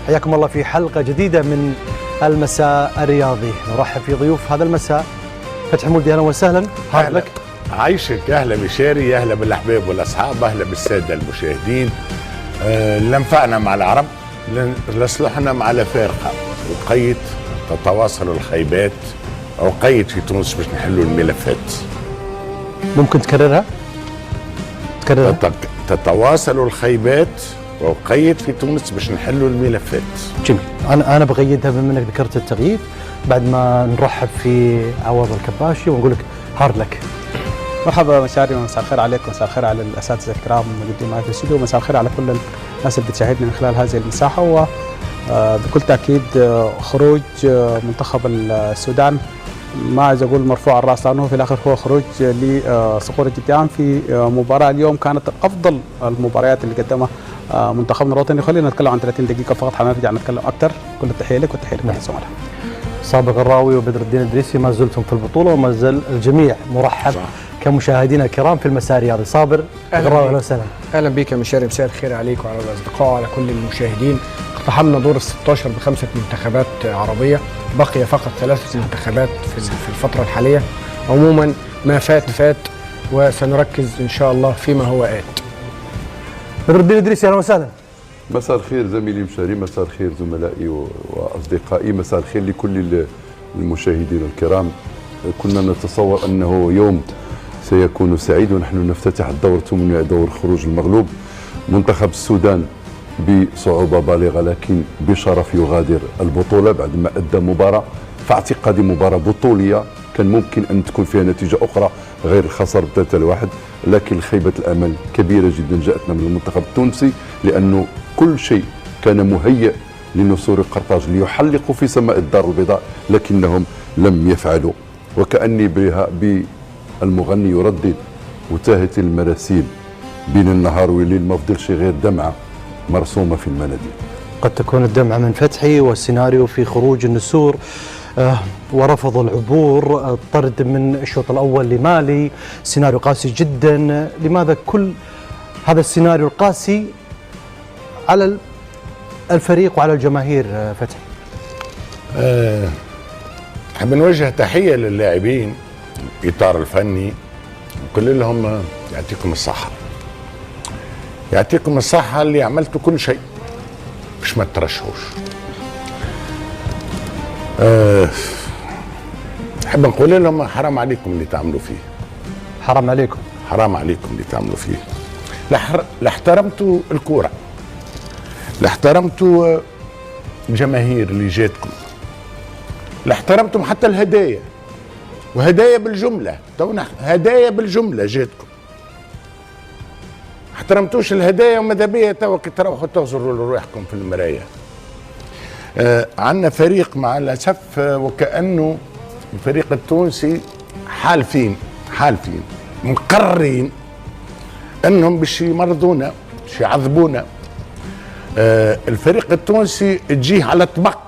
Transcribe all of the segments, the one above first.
حياكم الله في حلقة جديدة من المساء الرياضي. نرحب في ضيوف هذا المساء. فتحي مولدي اهلا وسهلا. أهلا عايشك، اهلا بشاري، اهلا بالاحباب والاصحاب، اهلا بالساده المشاهدين. لنفعنا مع العرب، لصلحنا مع الافارقه، وقيت تتواصل الخيبات، او قيت في تونس باش نحلوا الملفات. ممكن تكررها؟ تتواصل الخيبات وقيت في تونس باش نحلوا الملفات. جميل. انا بقيدها بما انك ذكرت التغيير، بعد ما نرحب في عوض الكباشي ونقول لك هارد لك. مرحبا مشاري، ومساء الخير عليك، ومساء الخير على الاساتذه الكرام الموجودين معي في الاستوديو، ومساء الخير على كل الناس اللي بتشاهدنا من خلال هذه المساحه. وبكل تاكيد خروج منتخب السودان ما عايز اقول مرفوع الراس، لانه في الاخر هو خروج لصقور الجديان في مباراه اليوم كانت افضل المباريات اللي قدمها منتخبنا الوطني. خلينا نتكلم عن 30 دقيقه فقط، حنرجع نتكلم اكثر. كل التحيه لك والتحيه لكل الزملاء. صابر غراوي وبدر الدين الدريسي ما زلتم في البطوله، وما زال الجميع مرحب كمشاهدينا الكرام في المساء الرياضي. صابر غراوي اهلا وسهلا. اهلا بك يا مشاري، مساء الخير عليك وعلى الاصدقاء وعلى كل المشاهدين. اقتحمنا دور ال 16 ب5 منتخبات عربيه، بقي فقط 3 منتخبات في الفتره الحاليه. عموما ما فات فات، وسنركز ان شاء الله فيما هو آت. بدر الدين الدريسي اهلا وسهلا. مساء الخير زميلي مشاري، مساء الخير زملائي واصدقائي، مساء الخير لكل المشاهدين الكرام. كنا نتصور انه يوم سيكون سعيد ونحن نفتتح الدور الثمانية، دور خروج المغلوب. منتخب السودان بصعوبة بالغة لكن بشرف يغادر البطولة بعد ما أدى مباراة في اعتقادي مباراة بطولية كان ممكن أن تكون فيها نتيجة أخرى غير الخسارة ب3-1، لكن خيبة الأمل كبيرة جدا جاءتنا من المنتخب التونسي، لأنه كل شيء كان مهيئ لنسور قرطاج ليحلقوا في سماء الدار البيضاء، لكنهم لم يفعلوا. وكأني بالمغني يردد وتاهت المراسيل بين النهار والليل، ما فضلش غير دمعة مرسومة في المناديل. قد تكون الدمعة من فتحي والسيناريو في خروج النسور ورفض العبور، الطرد من الشوط الأول لمالي، سيناريو قاسي جدا. لماذا كل هذا السيناريو القاسي على الفريق وعلى الجماهير فتحي؟ نحب نوجه تحية للاعبين الإطار الفني، نقول لهم يعطيكم الصحة، يعطيكم الصحة اللي عملتوا كل شيء باش ما ترشحوش. نحب نقول لهم حرام عليكم اللي تعملوا فيه، حرام عليكم، حرام عليكم اللي تعملوا فيه. لا احترمتوا الكورة، لا احترمتوا الجماهير اللي جاتكم، لا احترمتم حتى الهدايا، وهدايا بالجملة، تونا هدايا بالجملة جاتكم. احترمتوش الهدايا، وماذا بيا توا كي تروحوا تغزروا لروحكم في المراية. عندنا فريق مع الأسف وكأنه الفريق التونسي حالفين مقررين انهم باش يمرضونا، باش يعذبونا. الفريق التونسي تجيه على طبق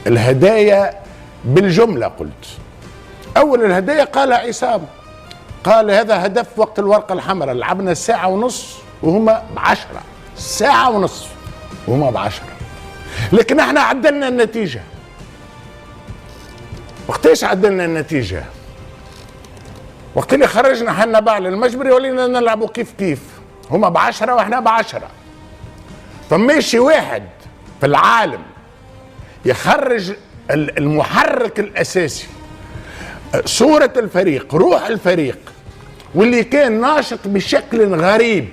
الهدايا بالجملة. قلت أول الهدايا قال عصام، قال هذا هدف وقت الورقة الحمراء، لعبنا ساعة ونص وهما ب10، ساعة ونص وهما ب10، لكن احنا عدلنا النتيجة. وقتاش عدلنا النتيجة؟ وقت اللي خرجنا حنا بعل المجبري ولينا نلعبوا كيف هما ب10 واحنا ب10. فماشي واحد في العالم يخرج المحرك الأساسي، صورة الفريق، روح الفريق، واللي كان ناشط بشكل غريب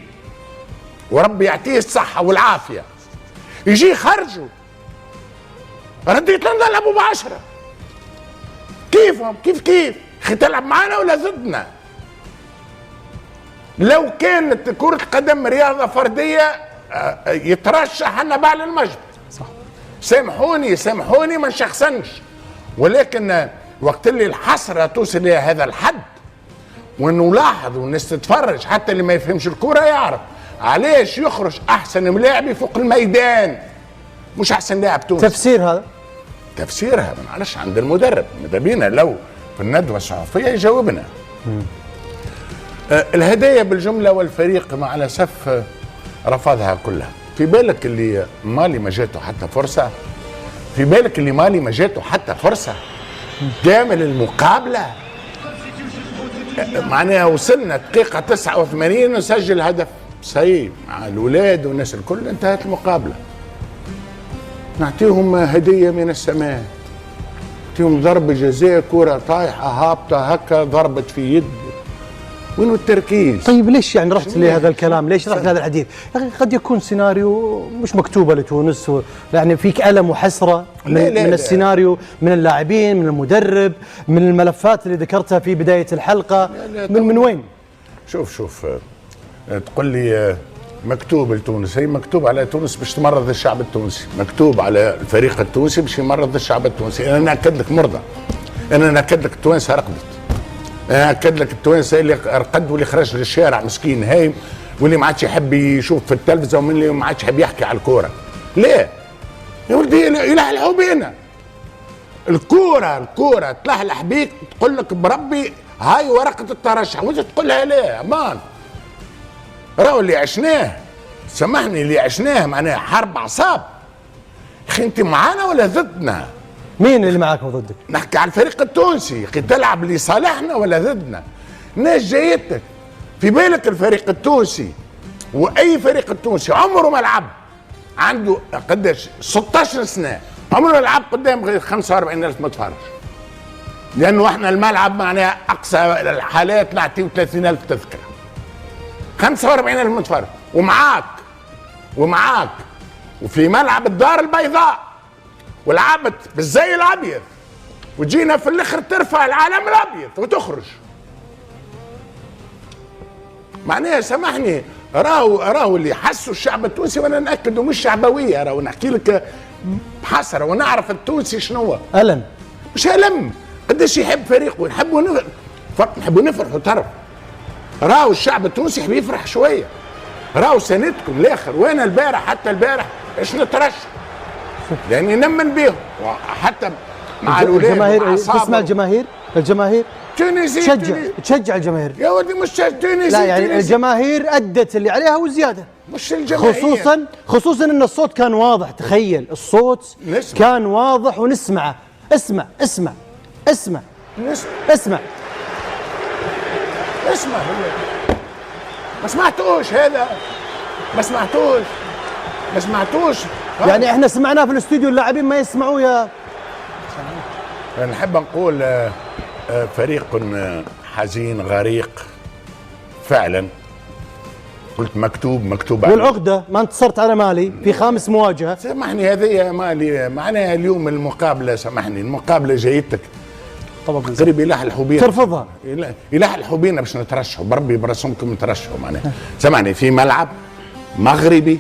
وربي يعطيه الصحة والعافية، يجي خرجوا رديت لنا نلعبوا ب10. كيفهم؟ كيف اخي تلعب معنا ولا ضدنا؟ لو كانت كرة قدم رياضة فردية يترشح لنا بعد المجد. صح. سامحوني ما نشخصنش، ولكن وقت اللي الحسرة توصل إلى هذا الحد، ونلاحظ والناس تتفرج، حتى اللي ما يفهمش الكرة يعرف علاش يخرج أحسن ملاعبي فوق الميدان مش أحسن لاعب تونسي. تفسيرها معلش عند المدرب، ماذا بينا لو في الندوة الصحفية يجاوبنا. الهدايا بالجملة، والفريق مع الأسف رفضها كلها. في بالك اللي مالي ما جاته حتى فرصه، في بالك اللي مالي ما جاته حتى فرصه كامل المقابله. معناها وصلنا دقيقه 89 نسجل هدف صحيح مع الاولاد والناس الكل، انتهت المقابله. نعطيهم هديه من السماء، نعطيهم ضربه جزاء، كره طايحه هابطه هكا ضربت في يد. وين التركيز؟ طيب ليش يعني رحت لهذا الكلام؟ ليش رحت لهذا الحديث؟ يا اخي قد يكون سيناريو مش مكتوبه لتونس، يعني فيك الم وحسره من السيناريو، من اللاعبين، من المدرب، من الملفات اللي ذكرتها في بدايه الحلقه. من وين؟ شوف تقول لي مكتوب لتونس، هي مكتوب على تونس باش تمرض الشعب التونسي، مكتوب على الفريق التونسي باش يمرض الشعب التونسي. انا ناكد لك مرضى، انا ناكد لك التوانسه رقدت، انا ناكد لك التوانسه اللي رقد واللي خرج للشارع مسكين هايم، واللي ما عادش يحب يشوف في التلفزه، ومن اللي ما عادش يحب يحكي على الكوره. ليه؟ يا ولدي يلحلحوا بينا. الكوره تلحلح بيك، تقول لك بربي هاي ورقه الترشح، وانت تقولها ليه؟ امان راهو اللي عشناه، سامحني، اللي عشناه معناها حرب اعصاب. يا اخي انت معانا ولا ضدنا؟ مين اللي معاك وضدك؟ نحكي على الفريق التونسي، يا اخي تلعب لصالحنا ولا ضدنا؟ الناس جايتك، في بالك الفريق التونسي واي فريق التونسي عمره ما لعب، عنده قداش 16 سنه عمره ما لعب قدام غير 45,000 متفرج، لانه احنا الملعب معناها اقصى الحالات نعطيه 30,000 تذكره. 45,000 متفرج ومعاك وفي ملعب الدار البيضاء، ولعبت بالزي الابيض، وجينا في الاخر ترفع العلم الابيض وتخرج. معناها سامحني، راهو اللي حسوا الشعب التونسي، وانا ناكد مش شعبويه، راهو نحكي لك بحسره، ونعرف التونسي شنو هو. الم، مش الم، قداش يحب فريقه، نحبوا نفرحوا ترى. راهو الشعب التونسي يحب يفرح شويه، راهو سندكم الاخر. وانا البارح حتى البارح ايش نترشح، لاني نمن بيهم، وحتى مع الجماهير. تسمع الجماهير تونسي تشجع الجماهير يا ولدي، مش تونسي. لا يعني تونسي. الجماهير ادت اللي عليها وزياده، مش الجماهير، خصوصا ان الصوت كان واضح. تخيل الصوت نسمع. كان واضح ونسمعه. اسمع ما سمعتوش هذا، ما سمعتوش يعني احنا سمعناه في الاستوديو، اللاعبين ما يسمعوه. يا نحب نقول فريق حزين غريق فعلا. قلت مكتوب والعقده ما انتصرت على مالي في 5 مواجهه. سامحني، هذه مالي معناها اليوم المقابله، سامحني المقابله جايتك طبعا قريب يلحلحوا بينا، ترفضها، يلحلحوا بينا باش نترشحوا، بربي برسمكم نترشحوا. معناها سامحني، في ملعب مغربي،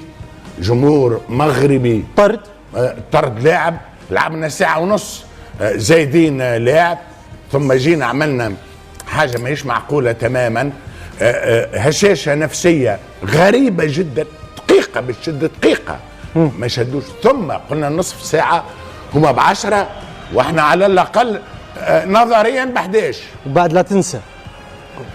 جمهور مغربي، طرد لاعب، لعبنا ساعه ونص زايدين لاعب، ثم جينا عملنا حاجه ماهيش معقوله تماما، هشاشه نفسيه غريبه جدا، دقيقه بتشد دقيقه ما شدوش، ثم قلنا نصف ساعه هما ب10 واحنا على الاقل نظريا ب11. وبعد لا تنسى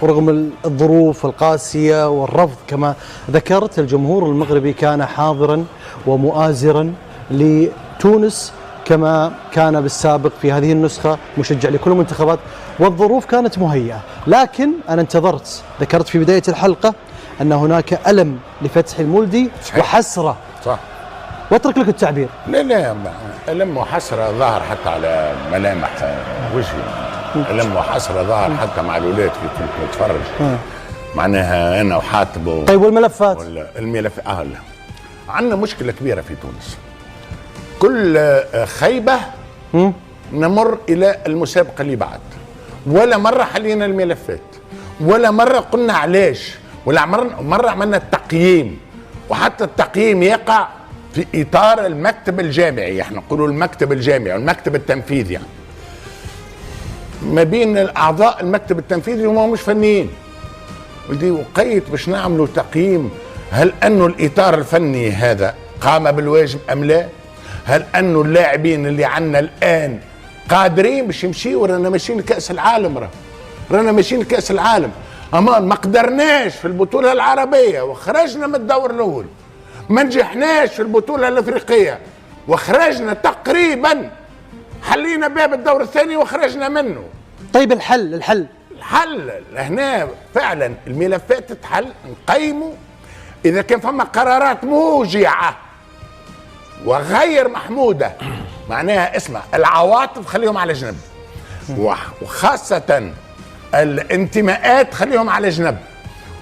رغم الظروف القاسيه والرفض كما ذكرت، الجمهور المغربي كان حاضرا ومؤازرا لتونس كما كان بالسابق في هذه النسخة، مشجع لكل المنتخبات، والظروف كانت مهيئة. لكن أنا انتظرت، ذكرت في بداية الحلقة أن هناك ألم لفتحي المولدي وحسرة، صح، واترك لك التعبير. لا ألم وحسرة ظهر حتى على ملامح وجهي، ألم وحسرة ظهر حتى مع الأولاد في كنت متفرج، معناها أنا وحاتب طيب والملفات؟ الملف لا، عندنا مشكلة كبيرة في تونس، كل خيبة نمر إلى المسابقة اللي بعد، ولا مرة حلينا الملفات، ولا مرة قلنا علاش، ولا مرة عملنا التقييم، وحتى التقييم يقع في إطار المكتب الجامعي، احنا نقولوا المكتب الجامعي والمكتب التنفيذي، يعني ما بين الأعضاء المكتب التنفيذي وما مش فنيين، ودي وقيت باش نعملوا تقييم، هل أنه الإطار الفني هذا قام بالواجب أم لا؟ هل أنه اللاعبين اللي عنا الآن قادرين باش يمشيوا؟ رانا ماشيين لكأس العالم، رانا ماشيين لكأس العالم، أمان ما قدرناش في البطولة العربية وخرجنا من الدور الأول، ما نجحناش في البطولة الافريقية وخرجنا تقريبا، حلينا باب الدور الثاني وخرجنا منه. طيب الحل الحل هنا فعلا الملفات تتحل، نقيموا اذا كان فما قرارات موجعة وغير محمودة، معناها اسمع العواطف خليهم على جنب، وخاصة الانتماءات خليهم على جنب،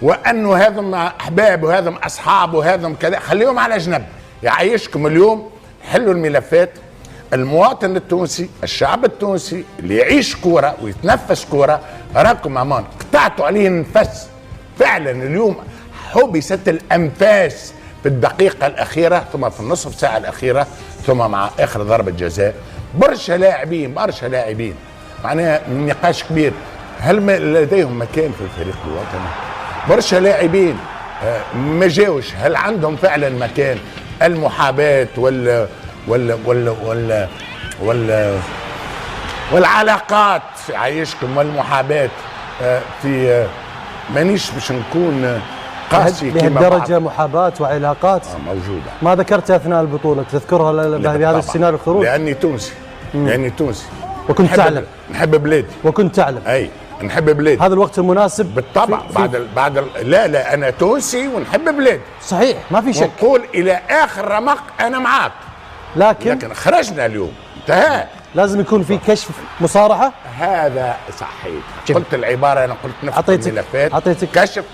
وانه هذم احباب وهذم اصحاب وهذم كذا خليهم على جنب. يعيشكم اليوم حلوا الملفات. المواطن التونسي، الشعب التونسي اللي يعيش كوره ويتنفس كوره، راكم امان قطعتوا عليه النفس فعلا. اليوم حبست الانفاس في الدقيقه الاخيره، ثم في النصف ساعه الاخيره، ثم مع اخر ضربه جزاء. برشا لاعبين معناها نقاش كبير، هل لديهم مكان في الفريق الوطني؟ برشا لاعبين ما جاوش، هل عندهم فعلا مكان؟ المحاباة والعلاقات في عايشكم، والمحاباة في مانيش باش نكون قاسي كما لهالدرجة محاباة وعلاقات موجودة. ما ذكرتها أثناء البطولة، تذكرها بهذا السيناريو الخروج؟ لأني تونسي، وكنت تعلم، نحب بلادي، وكنت تعلم أي نحب بلادي. هذا الوقت المناسب بالطبع. بعد لا أنا تونسي ونحب بلادي، صحيح ما في شك، ونقول إلى آخر رمق أنا معاك، لكن خرجنا اليوم انتهى. لازم يكون في كشف مصارحة. هذا صحيح، قلت العبارة، أنا قلت نفس الملفات أعطيتك كشف